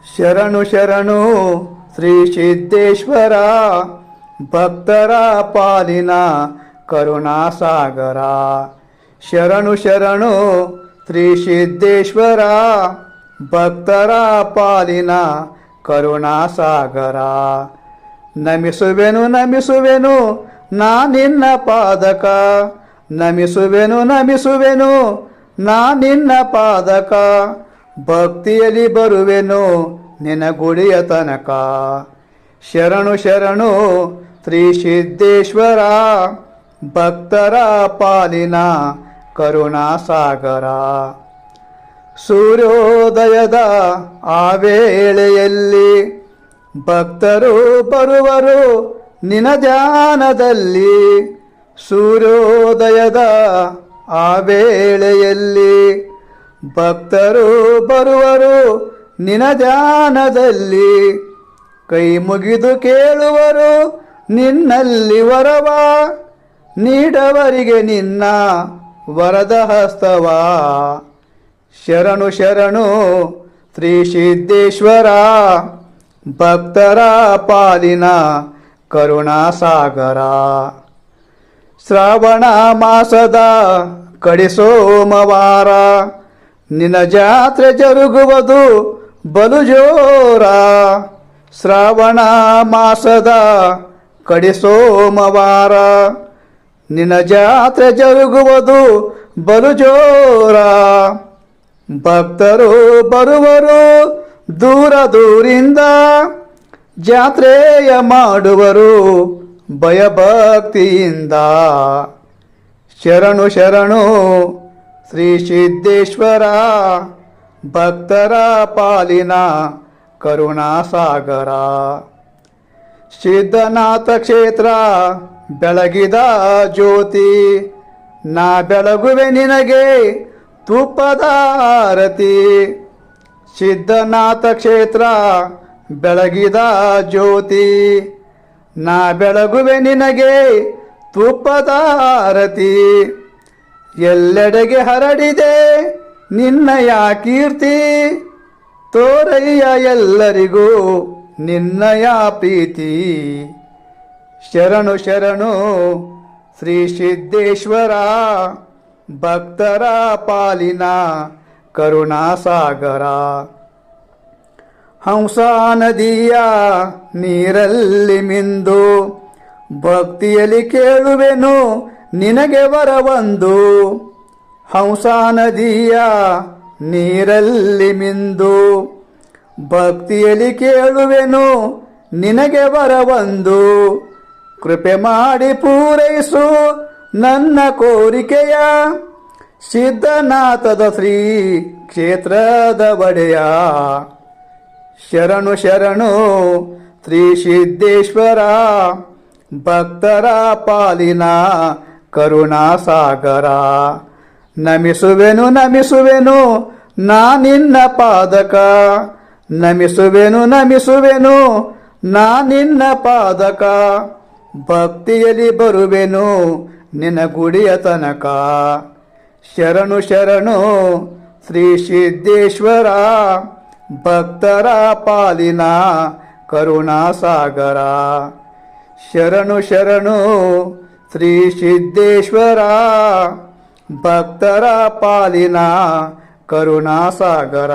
ಶರಣು ಶರಣು ಶ್ರೀ ಸಿದ್ದೇಶ್ವರ, ಭಕ್ತರ ಪಾಲಿನ ಕರುಣಾಸಾಗರ. ಶರಣು ಶರಣು ಶ್ರೀ ಸಿದ್ದೇಶ್ವರ, ಭಕ್ತರ ಪಾಲಿನ ಕರುಣಾಸಾಗರ. ನಮಿಸುವೆನು ನಮಿಸುವೆನು ನಾ ನಿನ್ನ ಪಾದಕ, ನಮಿಸುವೆನು ನಮಿಸುವೆನು ನಾ ನಿನ್ನ ಪಾದಕ. ಭಕ್ತಿಯಲ್ಲಿ ಬರುವೆನು ನಿನ್ನ ಗುಡಿಯ ತನಕ. ಶರಣು ಶರಣು ಶ್ರೀ ಸಿದ್ದೇಶ್ವರ, ಭಕ್ತರ ಪಾಲಿನ ಕರುಣಾಸಾಗರ. ಸೂರ್ಯೋದಯದ ಆ ವೇಳೆಯಲ್ಲಿ ಭಕ್ತರು ಬರುವರು ನಿನ ಧ್ಯಾನದಲ್ಲಿ. ಸೂರ್ಯೋದಯದ ಆ ವೇಳೆಯಲ್ಲಿ ಭಕ್ತರು ಬರುವರು ನಿನ ಧ್ಯಾನದಲ್ಲಿ. ಕೈ ಮುಗಿದು ಕೇಳುವರು ನಿನ್ನಲ್ಲಿ ವರವ, ನೀಡವರಿಗೆ ನಿನ್ನ ವರದ ಹಸ್ತವ. ಶರಣು ಶರಣು ಶ್ರೀ ಸಿದ್ದೇಶ್ವರ, ಭಕ್ತರ ಪಾಲಿನ ಕರುಣಾಸಾಗರ. ಶ್ರಾವಣ ಮಾಸದ ಕಡೆ ಸೋಮವಾರ ನಿನ್ನ ಜಾತ್ರೆ ಜರುಗುವುದು ಬಲು ಜೋರ. ಶ್ರಾವಣ ಮಾಸದ ಕಡೆ ಸೋಮವಾರ ನಿನ್ನ ಜಾತ್ರೆ ಜರುಗುವುದು ಬಲು ಜೋರ. ಭಕ್ತರು ಬರುವರು ದೂರ ದೂರಿಂದ, ಜಾತ್ರೆಯ ಮಾಡುವರು ಭಯಭಕ್ತಿಯಿಂದ. ಶರಣು ಶರಣು ಶ್ರೀ ಸಿದ್ದೇಶ್ವರ, ಭಕ್ತರ ಪಾಲಿನ ಕರುಣಾಸಾಗರ. ಸಿದ್ಧನಾಥ ಕ್ಷೇತ್ರ ಬೆಳಗಿದ ಜ್ಯೋತಿ, ನಾ ಬೆಳಗುವೆ ನಿನಗೆ ತುಪ್ಪದ ಆರತಿ. ಸಿದ್ಧನಾಥ ಕ್ಷೇತ್ರ ಬೆಳಗಿದ ಜ್ಯೋತಿ, ನಾ ಬೆಳಗುವೆ ನಿನಗೆ ತುಪ್ಪದ ಆರತಿ. ಎಲ್ಲೆಡೆಗೆ ಹರಡಿದೆ ನಿನ್ನಯ ಕೀರ್ತಿ, ತೋರಯ್ಯ ಎಲ್ಲರಿಗೂ ನಿನ್ನಯ ಪ್ರೀತಿ. ಶರಣು ಶರಣು ಶ್ರೀ ಸಿದ್ದೇಶ್ವರ, ಭಕ್ತರ ಪಾಲಿನ ಕರುಣಾಸಾಗರ. ಹಂಸ ನದಿಯ ನೀರಲ್ಲಿ ಮಿಂದು ಭಕ್ತಿಯಲ್ಲಿ ಕೇಳುವೆನು ನಿನಗೆ ವರವೊಂದು. ಹಂಸ ನದಿಯ ನೀರಲ್ಲಿ ಮಿಂದು ಭಕ್ತಿಯಲ್ಲಿ ಕೇಳುವೆನು ನಿನಗೆ ವರವೊಂದು. ಕೃಪೆ ಮಾಡಿ ಪೂರೈಸು ನನ್ನ ಕೋರಿಕೆಯ, ಸಿದ್ಧನಾಥದ ಶ್ರೀ ಕ್ಷೇತ್ರದ ಒಡೆಯ. ಶರಣು ಶರಣು ಶ್ರೀ ಸಿದ್ದೇಶ್ವರ, ಭಕ್ತರ ಪಾಲಿನ ಕರುಣಾಸಾಗರ. ನಮಿಸುವೆನು ನಮಿಸುವೆನು ನಾ ನಿನ್ನ ಪಾದಕ, ನಮಿಸುವೆನು ನಮಿಸುವೆನು ನಾ ನಿನ್ನ ಪಾದಕ. ಭಕ್ತಿಯಲ್ಲಿ ಬರುವೆನು ನಿನ್ನ ಗುಡಿಯ ತನಕ. ಶರಣು ಶರಣು ಶ್ರೀ ಸಿದ್ದೇಶ್ವರ, ಭಕ್ತರ ಪಾಲಿನ ಕರುಣಾಸಾಗರ. ಶರಣು ಶರಣು ಶ್ರೀ ಸಿದ್ದೇಶ್ವರ, ಭಕ್ತರ ಪಾಲಿನ ಕರುಣಾಸಾಗರ.